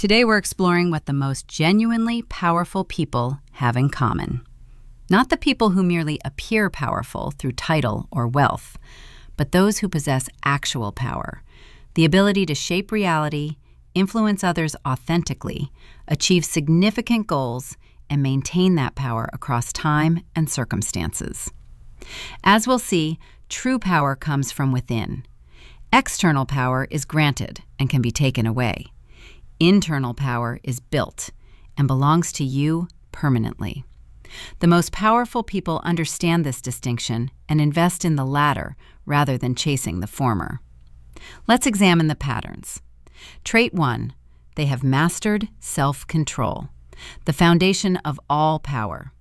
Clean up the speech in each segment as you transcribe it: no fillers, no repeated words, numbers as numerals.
Today we're exploring what the most genuinely powerful people have in common. Not the people who merely appear powerful through title or wealth, but those who possess actual power, the ability to shape reality, influence others authentically, achieve significant goals, and maintain that power across time and circumstances. As we'll see, true power comes from within. External power is granted and can be taken away. Internal power is built and belongs to you permanently. The most powerful people understand this distinction and invest in the latter rather than chasing the former. Let's examine the patterns. Trait 1. They have mastered self-control, the foundation of all power.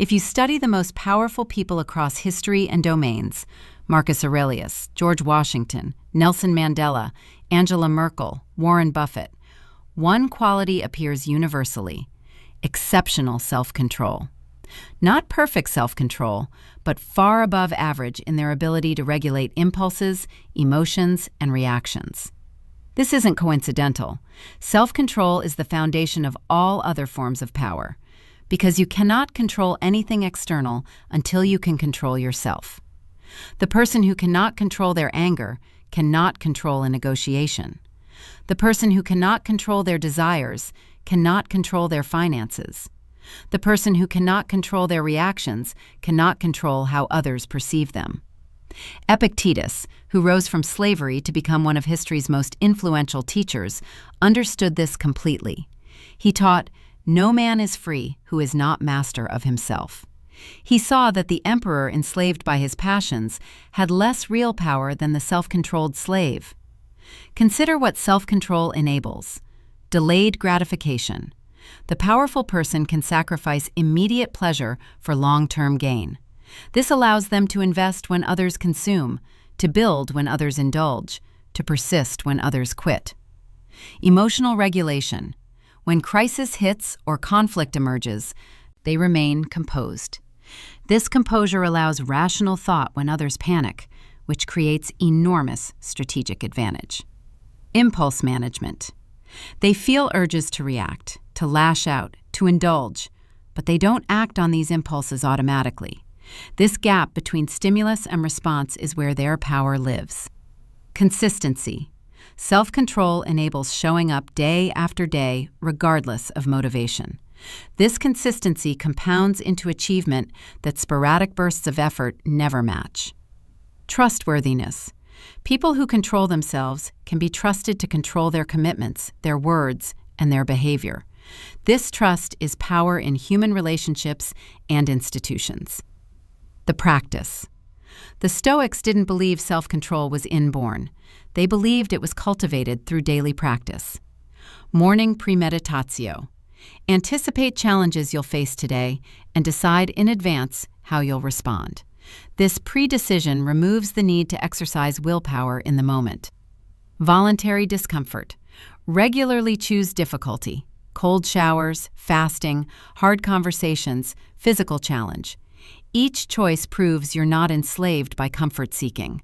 If you study the most powerful people across history and domains, Marcus Aurelius, George Washington, Nelson Mandela, Angela Merkel, Warren Buffett, one quality appears universally: exceptional self-control. Not perfect self-control, but far above average in their ability to regulate impulses, emotions, and reactions. This isn't coincidental. Self-control is the foundation of all other forms of power, because you cannot control anything external until you can control yourself. The person who cannot control their anger cannot control a negotiation. The person who cannot control their desires cannot control their finances. The person who cannot control their reactions cannot control how others perceive them. Epictetus, who rose from slavery to become one of history's most influential teachers, understood this completely. He taught, "No man is free who is not master of himself." He saw that the emperor enslaved by his passions had less real power than the self-controlled slave. Consider what self-control enables: delayed gratification. The powerful person can sacrifice immediate pleasure for long-term gain. This allows them to invest when others consume, to build when others indulge, to persist when others quit. Emotional regulation. When crisis hits or conflict emerges, they remain composed. This composure allows rational thought when others panic, which creates enormous strategic advantage. Impulse management. They feel urges to react, to lash out, to indulge, but they don't act on these impulses automatically. This gap between stimulus and response is where their power lives. Consistency. Self-control enables showing up day after day, regardless of motivation. This consistency compounds into achievement that sporadic bursts of effort never match. Trustworthiness. People who control themselves can be trusted to control their commitments, their words, and their behavior. This trust is power in human relationships and institutions. The practice. The Stoics didn't believe self-control was inborn. They believed it was cultivated through daily practice. Morning premeditatio. Anticipate challenges you'll face today and decide in advance how you'll respond. This pre-decision removes the need to exercise willpower in the moment. Voluntary discomfort. Regularly choose difficulty: cold showers, fasting, hard conversations, physical challenge. Each choice proves you're not enslaved by comfort seeking.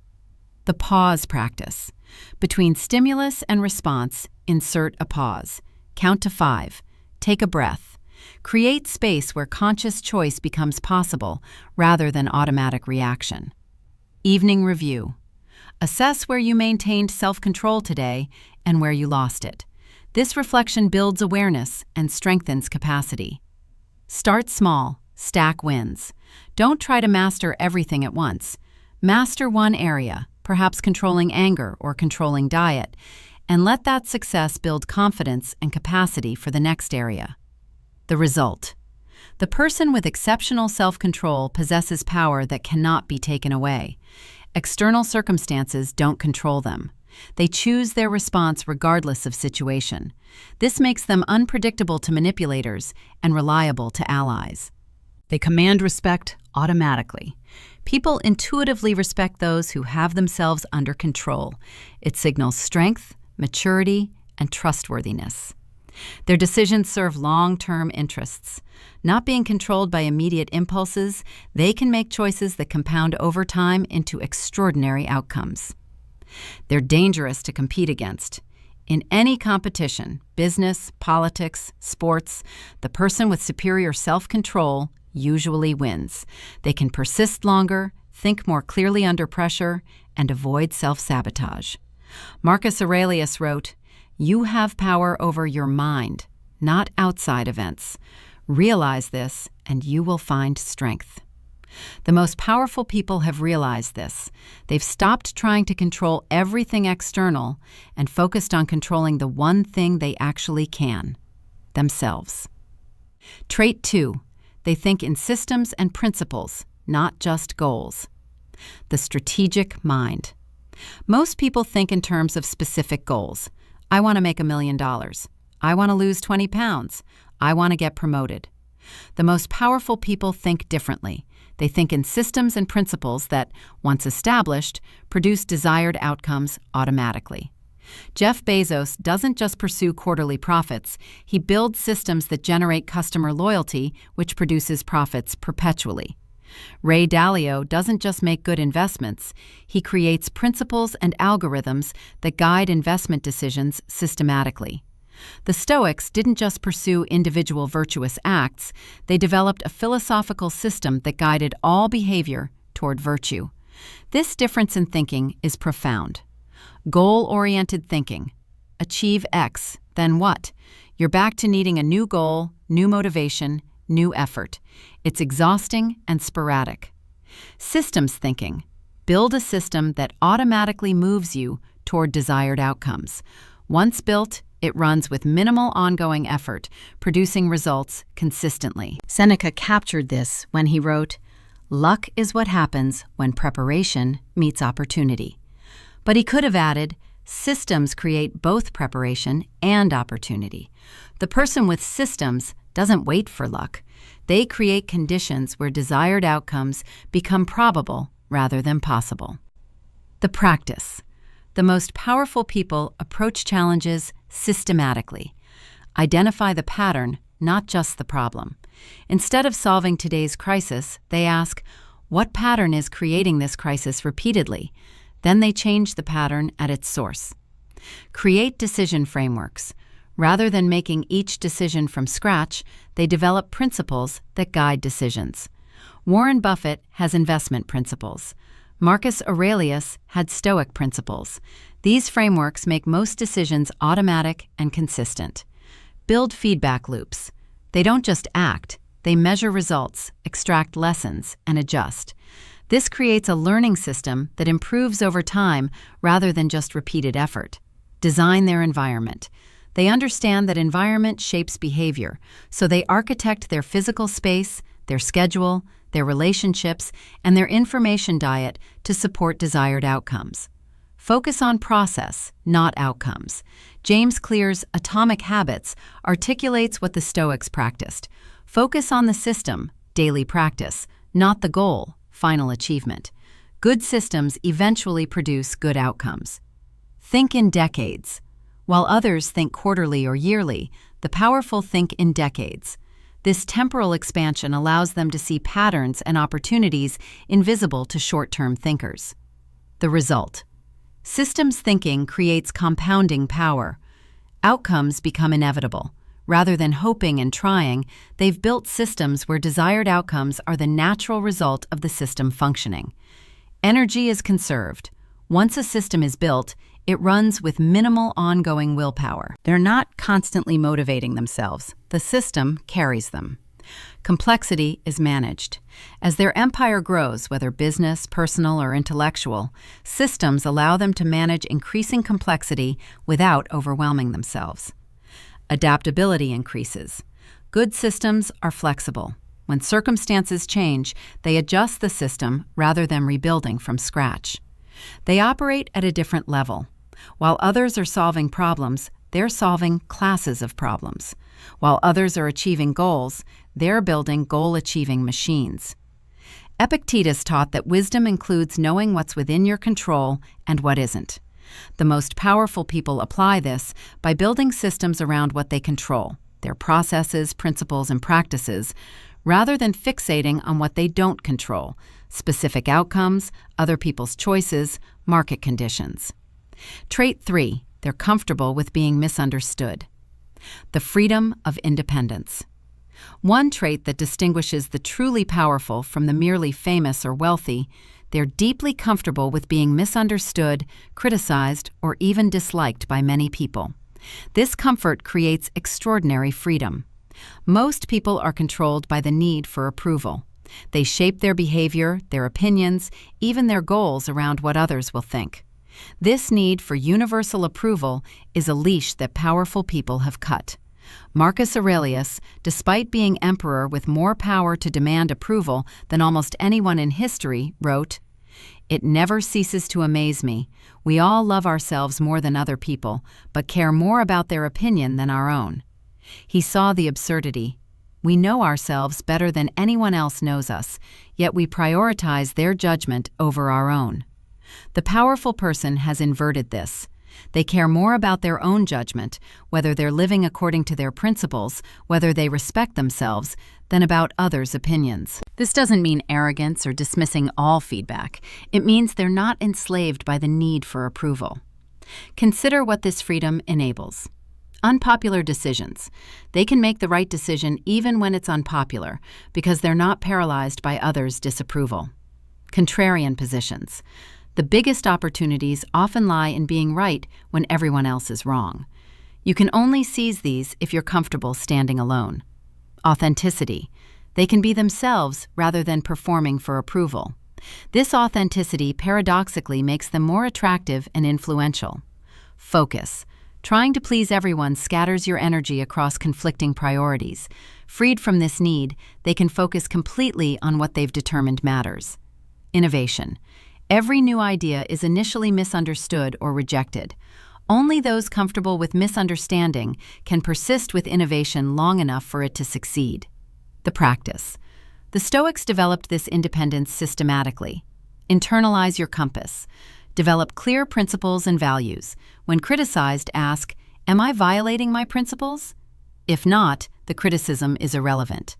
The pause practice. Between stimulus and response, insert a pause. Count to 5. Take a breath. Create space where conscious choice becomes possible rather than automatic reaction. Evening review. Assess where you maintained self-control today and where you lost it. This reflection builds awareness and strengthens capacity. Start small, stack wins. Don't try to master everything at once. Master one area, perhaps controlling anger or controlling diet, and let that success build confidence and capacity for the next area. The result. The person with exceptional self-control possesses power that cannot be taken away. External circumstances don't control them. They choose their response regardless of situation. This makes them unpredictable to manipulators and reliable to allies. They command respect automatically. People intuitively respect those who have themselves under control. It signals strength, maturity, and trustworthiness. Their decisions serve long-term interests. Not being controlled by immediate impulses, they can make choices that compound over time into extraordinary outcomes. They're dangerous to compete against. In any competition, business, politics, sports, the person with superior self-control usually wins. They can persist longer, think more clearly under pressure, and avoid self-sabotage. Marcus Aurelius wrote, "You have power over your mind, not outside events. Realize this, and you will find strength." The most powerful people have realized this. They've stopped trying to control everything external and focused on controlling the one thing they actually can: themselves. Trait 2. They think in systems and principles, not just goals. The strategic mind. Most people think in terms of specific goals. I want to make $1 million. I want to lose 20 pounds. I want to get promoted. The most powerful people think differently. They think in systems and principles that, once established, produce desired outcomes automatically. Jeff Bezos doesn't just pursue quarterly profits, he builds systems that generate customer loyalty, which produces profits perpetually. Ray Dalio doesn't just make good investments, he creates principles and algorithms that guide investment decisions systematically. The Stoics didn't just pursue individual virtuous acts, they developed a philosophical system that guided all behavior toward virtue. This difference in thinking is profound. Goal-oriented thinking. Achieve X, then what? You're back to needing a new goal, new motivation, new effort. It's exhausting and sporadic. Systems thinking. Build a system that automatically moves you toward desired outcomes. Once built, it runs with minimal ongoing effort, producing results consistently. Seneca captured this when he wrote, "Luck is what happens when preparation meets opportunity." But he could have added, systems create both preparation and opportunity. The person with systems doesn't wait for luck. They create conditions where desired outcomes become probable rather than possible. The practice. The most powerful people approach challenges systematically. Identify the pattern, not just the problem. Instead of solving today's crisis, they ask, what pattern is creating this crisis repeatedly? Then they change the pattern at its source. Create decision frameworks. Rather than making each decision from scratch, they develop principles that guide decisions. Warren Buffett has investment principles. Marcus Aurelius had Stoic principles. These frameworks make most decisions automatic and consistent. Build feedback loops. They don't just act, they measure results, extract lessons, and adjust. This creates a learning system that improves over time rather than just repeated effort. Design their environment. They understand that environment shapes behavior, so they architect their physical space, their schedule, their relationships, and their information diet to support desired outcomes. Focus on process, not outcomes. James Clear's Atomic Habits articulates what the Stoics practiced. Focus on the system, daily practice, not the goal, final achievement. Good systems eventually produce good outcomes. Think in decades. While others think quarterly or yearly, the powerful think in decades. This temporal expansion allows them to see patterns and opportunities invisible to short-term thinkers. The result. Systems thinking creates compounding power. Outcomes become inevitable. Rather than hoping and trying, they've built systems where desired outcomes are the natural result of the system functioning. Energy is conserved. Once a system is built, it runs with minimal ongoing willpower. They're not constantly motivating themselves. The system carries them. Complexity is managed. As their empire grows, whether business, personal, or intellectual, systems allow them to manage increasing complexity without overwhelming themselves. Adaptability increases. Good systems are flexible. When circumstances change, they adjust the system rather than rebuilding from scratch. They operate at a different level. While others are solving problems, they're solving classes of problems. While others are achieving goals, they're building goal-achieving machines. Epictetus taught that wisdom includes knowing what's within your control and what isn't. The most powerful people apply this by building systems around what they control, their processes, principles, and practices, rather than fixating on what they don't control, specific outcomes, other people's choices, market conditions. Trait 3. They're comfortable with being misunderstood. The freedom of independence. One trait that distinguishes the truly powerful from the merely famous or wealthy, they're deeply comfortable with being misunderstood, criticized, or even disliked by many people. This comfort creates extraordinary freedom. Most people are controlled by the need for approval. They shape their behavior, their opinions, even their goals around what others will think. This need for universal approval is a leash that powerful people have cut. Marcus Aurelius, despite being emperor with more power to demand approval than almost anyone in history, wrote, "It never ceases to amaze me. We all love ourselves more than other people, but care more about their opinion than our own." He saw the absurdity. We know ourselves better than anyone else knows us, yet we prioritize their judgment over our own. The powerful person has inverted this. They care more about their own judgment, whether they're living according to their principles, whether they respect themselves, than about others' opinions. This doesn't mean arrogance or dismissing all feedback. It means they're not enslaved by the need for approval. Consider what this freedom enables. Unpopular decisions. They can make the right decision even when it's unpopular, because they're not paralyzed by others' disapproval. Contrarian positions. The biggest opportunities often lie in being right when everyone else is wrong. You can only seize these if you're comfortable standing alone. Authenticity. They can be themselves rather than performing for approval. This authenticity paradoxically makes them more attractive and influential. Focus. Trying to please everyone scatters your energy across conflicting priorities. Freed from this need, they can focus completely on what they've determined matters. Innovation. Every new idea is initially misunderstood or rejected. Only those comfortable with misunderstanding can persist with innovation long enough for it to succeed. The practice. The Stoics developed this independence systematically. Internalize your compass. Develop clear principles and values. When criticized, ask, "Am I violating my principles?" If not, the criticism is irrelevant.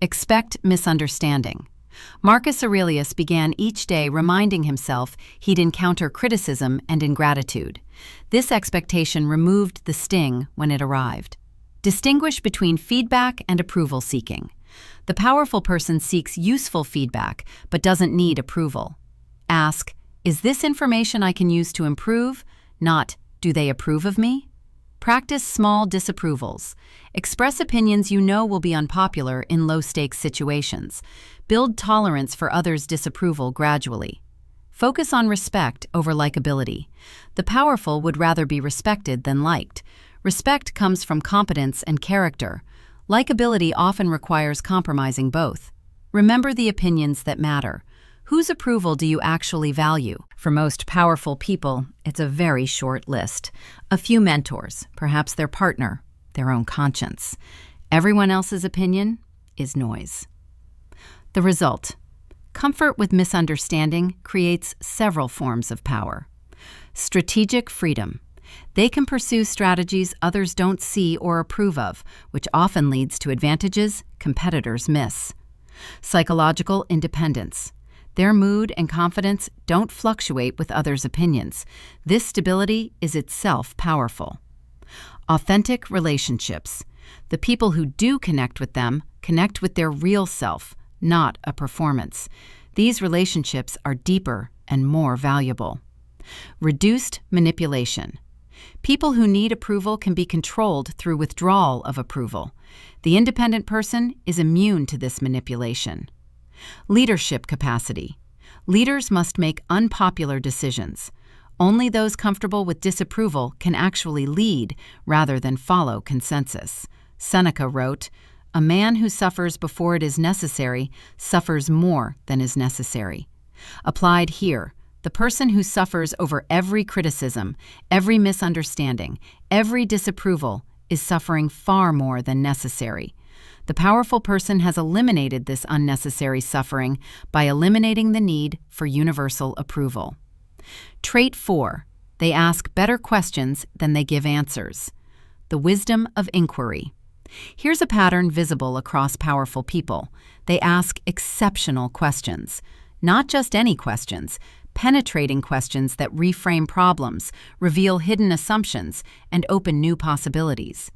Expect misunderstanding. Marcus Aurelius began each day reminding himself he'd encounter criticism and ingratitude. This expectation removed the sting when it arrived. Distinguish between feedback and approval seeking. The powerful person seeks useful feedback but doesn't need approval. Ask, "Is this information I can use to improve?" Not, "Do they approve of me?" Practice small disapprovals. Express opinions you know will be unpopular in low-stakes situations. Build tolerance for others' disapproval gradually. Focus on respect over likability. The powerful would rather be respected than liked. Respect comes from competence and character. Likability often requires compromising both. Remember the opinions that matter. Whose approval do you actually value? For most powerful people, it's a very short list. A few mentors, perhaps their partner, their own conscience. Everyone else's opinion is noise. The result: comfort with misunderstanding creates several forms of power. Strategic freedom. They can pursue strategies others don't see or approve of, which often leads to advantages competitors miss. Psychological independence. Their mood and confidence don't fluctuate with others' opinions. This stability is itself powerful. Authentic relationships. The people who do connect with them connect with their real self, not a performance. These relationships are deeper and more valuable. Reduced manipulation. People who need approval can be controlled through withdrawal of approval. The independent person is immune to this manipulation. Leadership capacity. Leaders must make unpopular decisions. Only those comfortable with disapproval can actually lead rather than follow consensus. Seneca wrote, "A man who suffers before it is necessary suffers more than is necessary." Applied here, the person who suffers over every criticism, every misunderstanding, every disapproval is suffering far more than necessary. The powerful person has eliminated this unnecessary suffering by eliminating the need for universal approval. Trait 4. They ask better questions than they give answers. The wisdom of inquiry. Here's a pattern visible across powerful people. They ask exceptional questions. Not just any questions, penetrating questions that reframe problems, reveal hidden assumptions, and open new possibilities.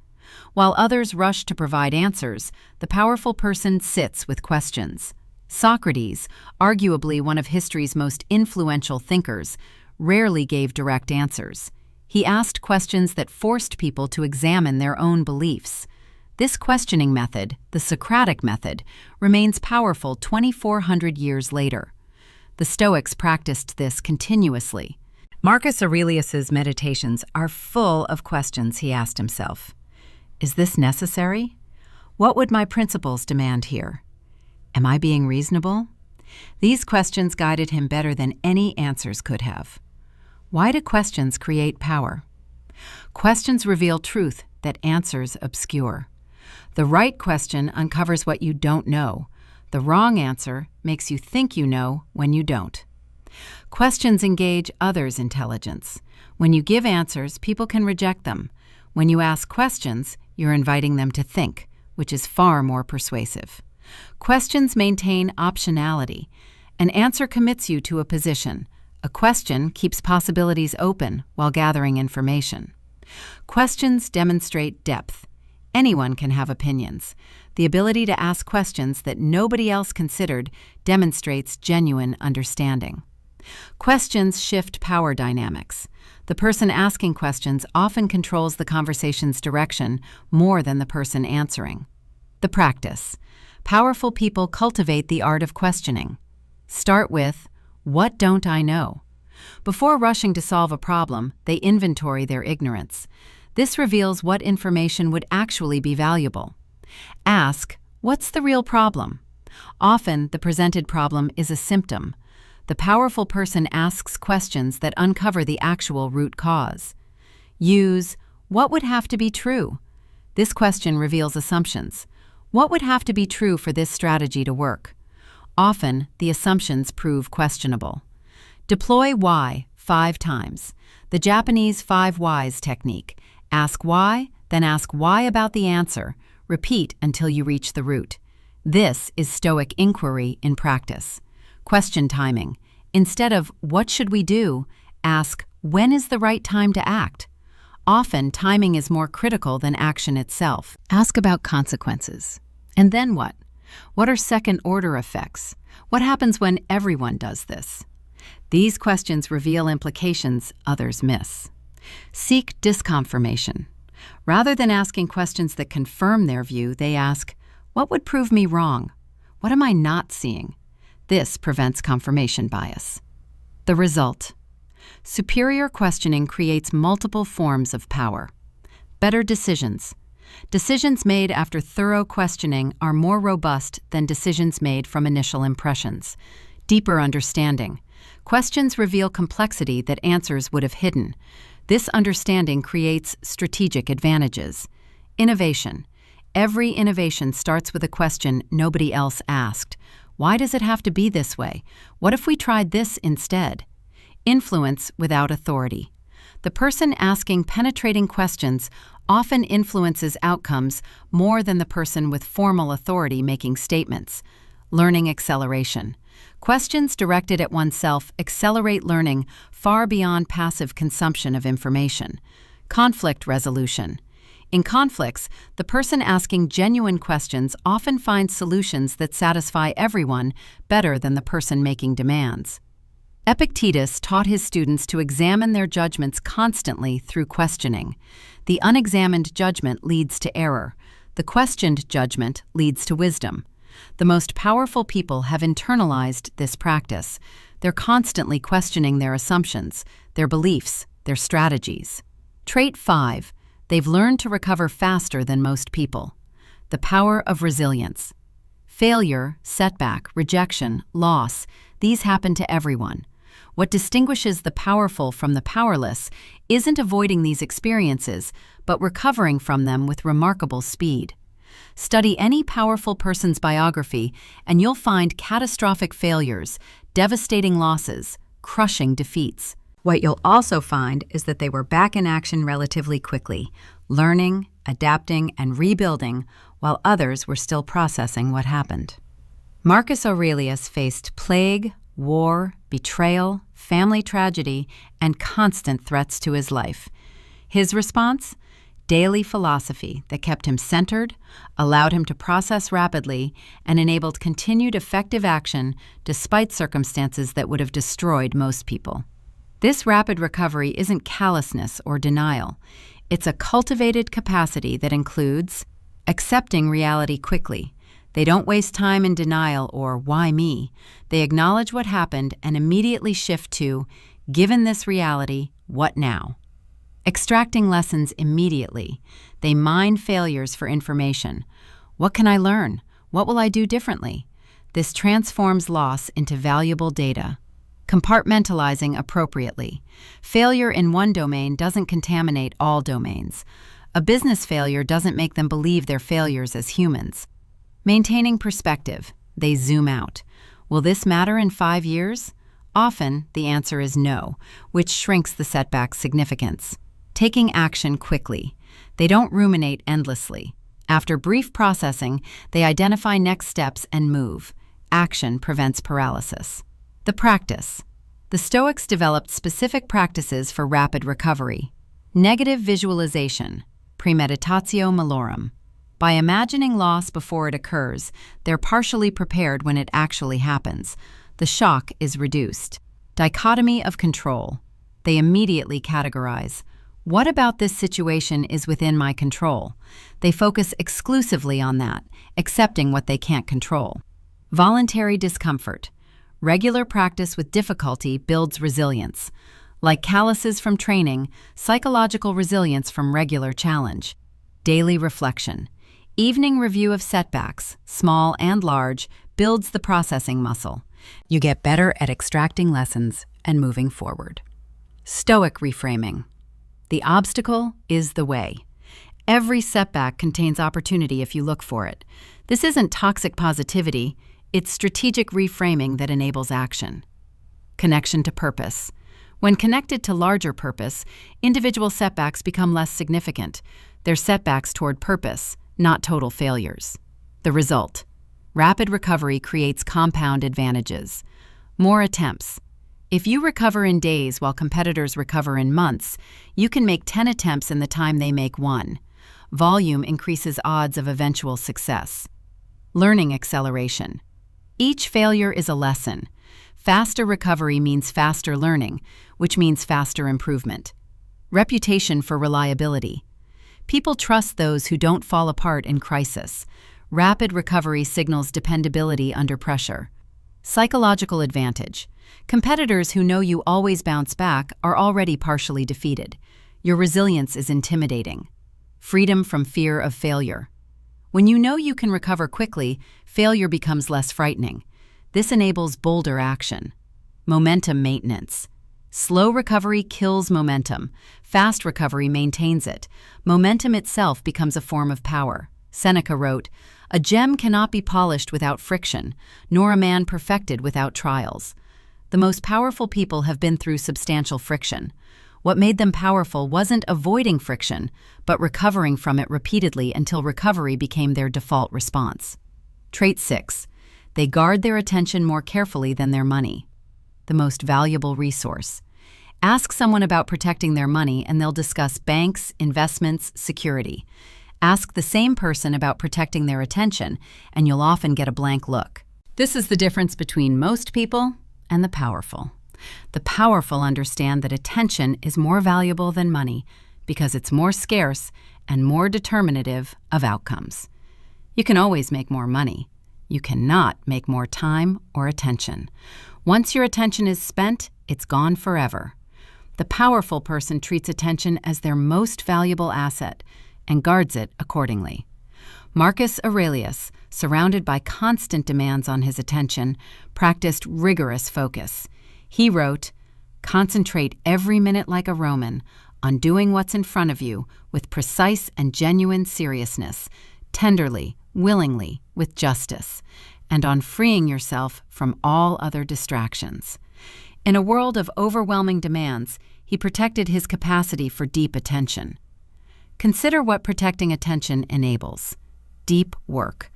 While others rush to provide answers, the powerful person sits with questions. Socrates, arguably one of history's most influential thinkers, rarely gave direct answers. He asked questions that forced people to examine their own beliefs. This questioning method, the Socratic method, remains powerful 2,400 years later. The Stoics practiced this continuously. Marcus Aurelius's meditations are full of questions he asked himself. Is this necessary? What would my principles demand here? Am I being reasonable? These questions guided him better than any answers could have. Why do questions create power? Questions reveal truth that answers obscure. The right question uncovers what you don't know. The wrong answer makes you think you know when you don't. Questions engage others' intelligence. When you give answers, people can reject them. When you ask questions, you're inviting them to think, which is far more persuasive. Questions maintain optionality. An answer commits you to a position. A question keeps possibilities open while gathering information. Questions demonstrate depth. Anyone can have opinions. The ability to ask questions that nobody else considered demonstrates genuine understanding. Questions shift power dynamics. The person asking questions often controls the conversation's direction more than the person answering. The practice. Powerful people cultivate the art of questioning. Start with, what don't I know? Before rushing to solve a problem, they inventory their ignorance. This reveals what information would actually be valuable. Ask, what's the real problem? Often, the presented problem is a symptom. The powerful person asks questions that uncover the actual root cause. Use, what would have to be true? This question reveals assumptions. What would have to be true for this strategy to work? Often, the assumptions prove questionable. Deploy why 5 times. The Japanese 5 whys technique. Ask why, then ask why about the answer. Repeat until you reach the root. This is Stoic inquiry in practice. Question timing. Instead of, what should we do? Ask, when is the right time to act? Often, timing is more critical than action itself. Ask about consequences. And then what? What are second-order effects? What happens when everyone does this? These questions reveal implications others miss. Seek disconfirmation. Rather than asking questions that confirm their view, they ask, what would prove me wrong? What am I not seeing? This prevents confirmation bias. The result. Superior questioning creates multiple forms of power. Better decisions. Decisions made after thorough questioning are more robust than decisions made from initial impressions. Deeper understanding. Questions reveal complexity that answers would have hidden. This understanding creates strategic advantages. Innovation. Every innovation starts with a question nobody else asked. Why does it have to be this way? What if we tried this instead? Influence without authority. The person asking penetrating questions often influences outcomes more than the person with formal authority making statements. Learning acceleration. Questions directed at oneself accelerate learning far beyond passive consumption of information. Conflict resolution. In conflicts, the person asking genuine questions often finds solutions that satisfy everyone better than the person making demands. Epictetus taught his students to examine their judgments constantly through questioning. The unexamined judgment leads to error. The questioned judgment leads to wisdom. The most powerful people have internalized this practice. They're constantly questioning their assumptions, their beliefs, their strategies. Trait 5. They've learned to recover faster than most people. The power of resilience. Failure, setback, rejection, loss, these happen to everyone. What distinguishes the powerful from the powerless isn't avoiding these experiences, but recovering from them with remarkable speed. Study any powerful person's biography, and you'll find catastrophic failures, devastating losses, crushing defeats. What you'll also find is that they were back in action relatively quickly, learning, adapting, and rebuilding, while others were still processing what happened. Marcus Aurelius faced plague, war, betrayal, family tragedy, and constant threats to his life. His response? Daily philosophy that kept him centered, allowed him to process rapidly, and enabled continued effective action despite circumstances that would have destroyed most people. This rapid recovery isn't callousness or denial. It's a cultivated capacity that includes accepting reality quickly. They don't waste time in denial or why me. They acknowledge what happened and immediately shift to, given this reality, what now? Extracting lessons immediately. They mine failures for information. What can I learn? What will I do differently? This transforms loss into valuable data. Compartmentalizing appropriately. Failure in one domain doesn't contaminate all domains. A business failure doesn't make them believe they're failures as humans. Maintaining perspective. They zoom out. Will this matter in 5 years? Often, the answer is no, which shrinks the setback's significance. Taking action quickly. They don't ruminate endlessly. After brief processing, they identify next steps and move. Action prevents paralysis. The practice. The Stoics developed specific practices for rapid recovery. Negative visualization, premeditatio malorum. By imagining loss before it occurs, they're partially prepared when it actually happens. The shock is reduced. Dichotomy of control. They immediately categorize. What about this situation is within my control? They focus exclusively on that, accepting what they can't control. Voluntary discomfort. Regular practice with difficulty builds resilience. Like calluses from training, psychological resilience from regular challenge. Daily reflection. Evening review of setbacks, small and large, builds the processing muscle. You get better at extracting lessons and moving forward. Stoic reframing. The obstacle is the way. Every setback contains opportunity if you look for it. This isn't toxic positivity, it's strategic reframing that enables action. Connection to purpose. When connected to larger purpose, individual setbacks become less significant. They're setbacks toward purpose, not total failures. The result. Rapid recovery creates compound advantages. More attempts. If you recover in days while competitors recover in months, you can make 10 attempts in the time they make 1. Volume increases odds of eventual success. Learning acceleration. Each failure is a lesson. Faster recovery means faster learning, which means faster improvement. Reputation for reliability. People trust those who don't fall apart in crisis. Rapid recovery signals dependability under pressure. Psychological advantage. Competitors who know you always bounce back are already partially defeated. Your resilience is intimidating. Freedom from fear of failure. When you know you can recover quickly, failure becomes less frightening. This enables bolder action. Momentum maintenance. Slow recovery kills momentum. Fast recovery maintains it. Momentum itself becomes a form of power. Seneca wrote, "A gem cannot be polished without friction, nor a man perfected without trials." The most powerful people have been through substantial friction. What made them powerful wasn't avoiding friction, but recovering from it repeatedly until recovery became their default response. Trait 6. They guard their attention more carefully than their money. The most valuable resource. Ask someone about protecting their money and they'll discuss banks, investments, security. Ask the same person about protecting their attention and you'll often get a blank look. This is the difference between most people and the powerful. The powerful understand that attention is more valuable than money because it's more scarce and more determinative of outcomes. You can always make more money. You cannot make more time or attention. Once your attention is spent, it's gone forever. The powerful person treats attention as their most valuable asset and guards it accordingly. Marcus Aurelius, surrounded by constant demands on his attention, practiced rigorous focus. He wrote, "Concentrate every minute like a Roman on doing what's in front of you with precise and genuine seriousness, tenderly, willingly, with justice, and on freeing yourself from all other distractions." In a world of overwhelming demands, he protected his capacity for deep attention. Consider what protecting attention enables. Deep work.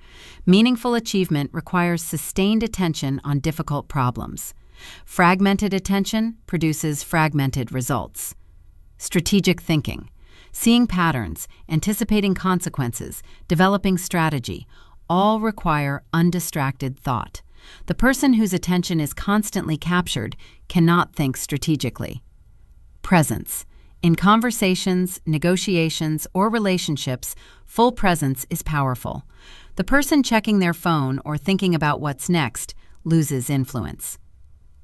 Meaningful achievement requires sustained attention on difficult problems. Fragmented attention produces fragmented results. Strategic thinking, seeing patterns, anticipating consequences, developing strategy, all require undistracted thought. The person whose attention is constantly captured cannot think strategically. Presence. In conversations, negotiations, or relationships, full presence is powerful. The person checking their phone or thinking about what's next loses influence.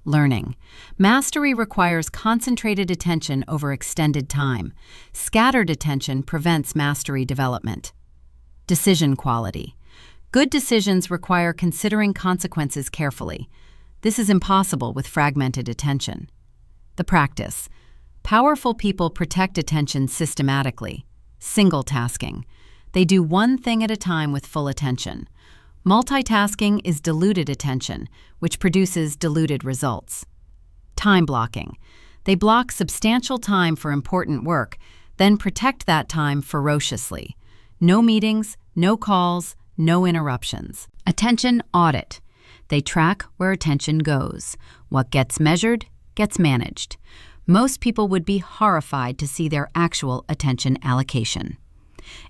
Learning. Mastery requires concentrated attention over extended time. Scattered attention prevents mastery development. Decision quality. Good decisions require considering consequences carefully. This is impossible with fragmented attention. The practice. Powerful people protect attention systematically. Single tasking. They do one thing at a time with full attention. Multitasking is diluted attention, which produces diluted results. Time blocking. They block substantial time for important work, then protect that time ferociously. No meetings, no calls, no interruptions. Attention audit. They track where attention goes. What gets measured gets managed. Most people would be horrified to see their actual attention allocation.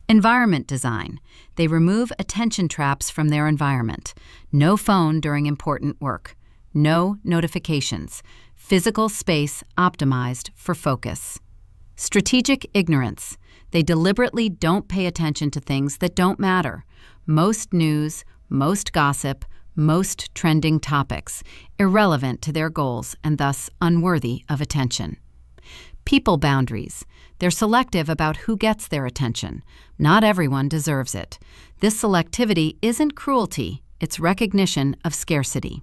Environment design. They remove attention traps from their environment. No phone during important work. No notifications. Physical space optimized for focus. Strategic ignorance. They deliberately don't pay attention to things that don't matter. Most news, most gossip, most trending topics, irrelevant to their goals and thus unworthy of attention. People boundaries. They're selective about who gets their attention. Not everyone deserves it. This selectivity isn't cruelty, it's recognition of scarcity.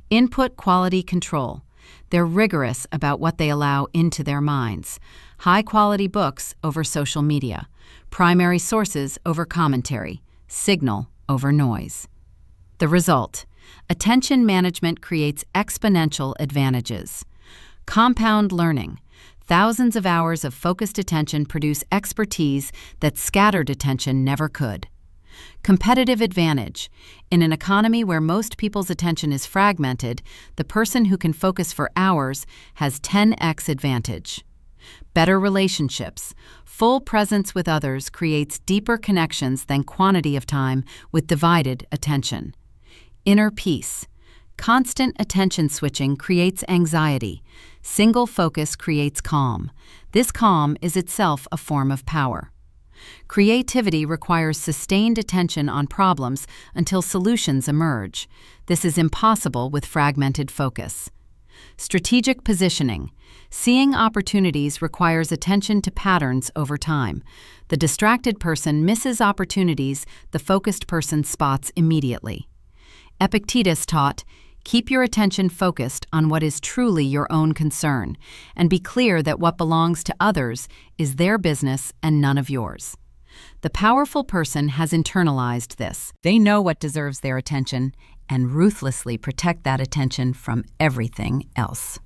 Input quality control. They're rigorous about what they allow into their minds. High-quality books over social media. Primary sources over commentary. Signal over noise. The result. Attention management creates exponential advantages. Compound learning. Thousands of hours of focused attention produce expertise that scattered attention never could. Competitive advantage. In an economy where most people's attention is fragmented, the person who can focus for hours has 10x advantage. Better relationships. Full presence with others creates deeper connections than quantity of time with divided attention. Inner peace. Constant attention switching creates anxiety. Single focus creates calm. This calm is itself a form of power. Creativity requires sustained attention on problems until solutions emerge. This is impossible with fragmented focus. Strategic positioning. Seeing opportunities requires attention to patterns over time. The distracted person misses opportunities the focused person spots immediately. Epictetus taught, keep your attention focused on what is truly your own concern, and be clear that what belongs to others is their business and none of yours. The powerful person has internalized this. They know what deserves their attention and ruthlessly protect that attention from everything else.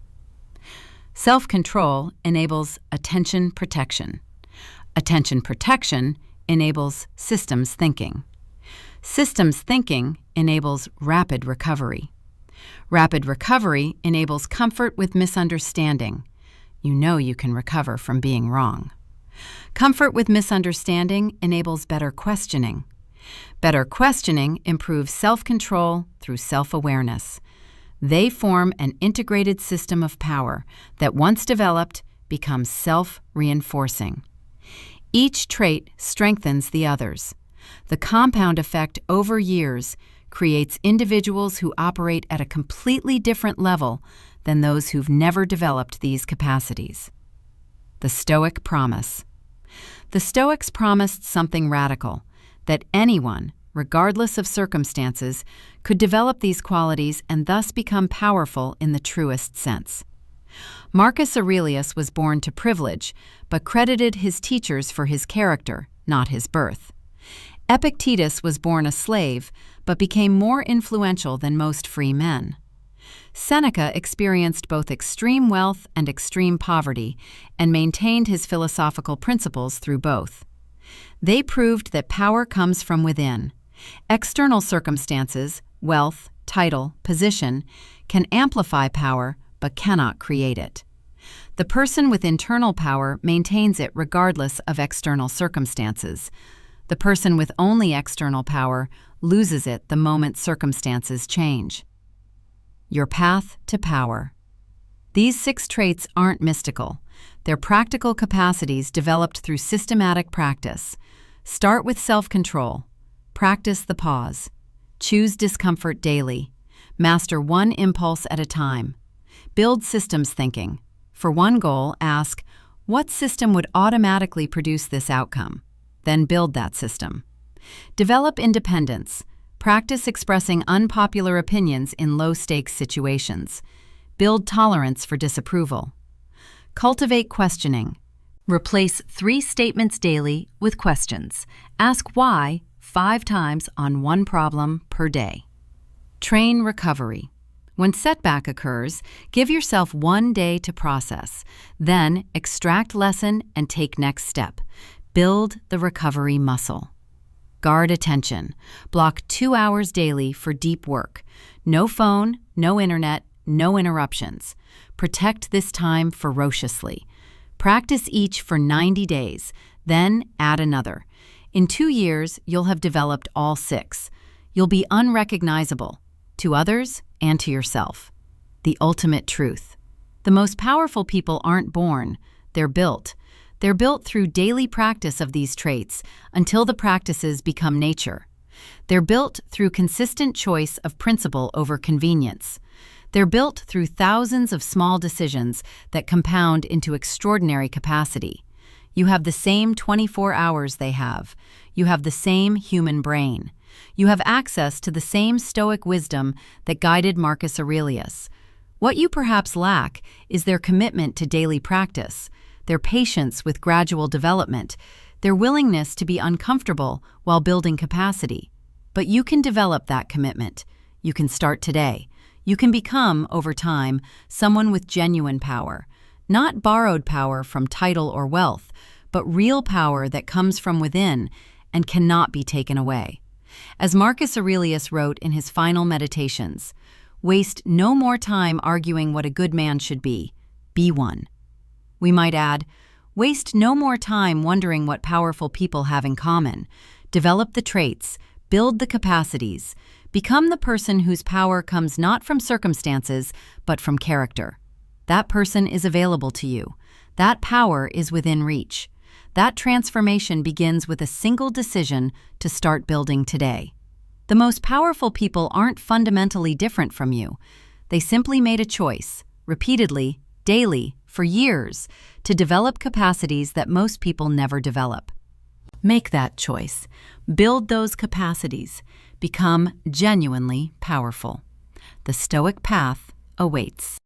Self-control enables attention protection. Attention protection enables systems thinking. Systems thinking enables rapid recovery. Rapid recovery enables comfort with misunderstanding. You know you can recover from being wrong. Comfort with misunderstanding enables better questioning. Better questioning improves self-control through self-awareness. They form an integrated system of power that, once developed, becomes self-reinforcing. Each trait strengthens the others. The compound effect over years creates individuals who operate at a completely different level than those who've never developed these capacities. The Stoic promise. The Stoics promised something radical, that anyone, regardless of circumstances, could develop these qualities and thus become powerful in the truest sense. Marcus Aurelius was born to privilege, but credited his teachers for his character, not his birth. Epictetus was born a slave, but became more influential than most free men. Seneca experienced both extreme wealth and extreme poverty, and maintained his philosophical principles through both. They proved that power comes from within. External circumstances, wealth, title, position can amplify power but cannot create it. The person with internal power maintains it regardless of external circumstances. The person with only external power loses it the moment circumstances change. Your path to power. These 6 traits aren't mystical. They're practical capacities developed through systematic practice. Start with self-control. Practice the pause. Choose discomfort daily. Master one impulse at a time. Build systems thinking. For one goal, ask, what system would automatically produce this outcome? Then build that system. Develop independence. Practice expressing unpopular opinions in low-stakes situations. Build tolerance for disapproval. Cultivate questioning. Replace 3 statements daily with questions. Ask why 5 times on one problem per day. Train recovery. When setback occurs, give yourself 1 day to process. Then extract lesson and take next step. Build the recovery muscle. Guard attention. Block 2 hours daily for deep work. No phone, no internet, no interruptions. Protect this time ferociously. Practice each for 90 days, then add another. In 2 years, you'll have developed all 6. You'll be unrecognizable to others and to yourself. The ultimate truth. The most powerful people aren't born, they're built. They're built through daily practice of these traits until the practices become nature. They're built through consistent choice of principle over convenience. They're built through thousands of small decisions that compound into extraordinary capacity. You have the same 24 hours they have. You have the same human brain. You have access to the same Stoic wisdom that guided Marcus Aurelius. What you perhaps lack is their commitment to daily practice, their patience with gradual development, their willingness to be uncomfortable while building capacity. But you can develop that commitment. You can start today. You can become, over time, someone with genuine power. Not borrowed power from title or wealth, but real power that comes from within and cannot be taken away. As Marcus Aurelius wrote in his final meditations, waste no more time arguing what a good man should be one. We might add, waste no more time wondering what powerful people have in common. Develop the traits, build the capacities, become the person whose power comes not from circumstances, but from character. That person is available to you. That power is within reach. That transformation begins with a single decision to start building today. The most powerful people aren't fundamentally different from you. They simply made a choice, repeatedly, daily, for years, to develop capacities that most people never develop. Make that choice. Build those capacities. Become genuinely powerful. The Stoic path awaits.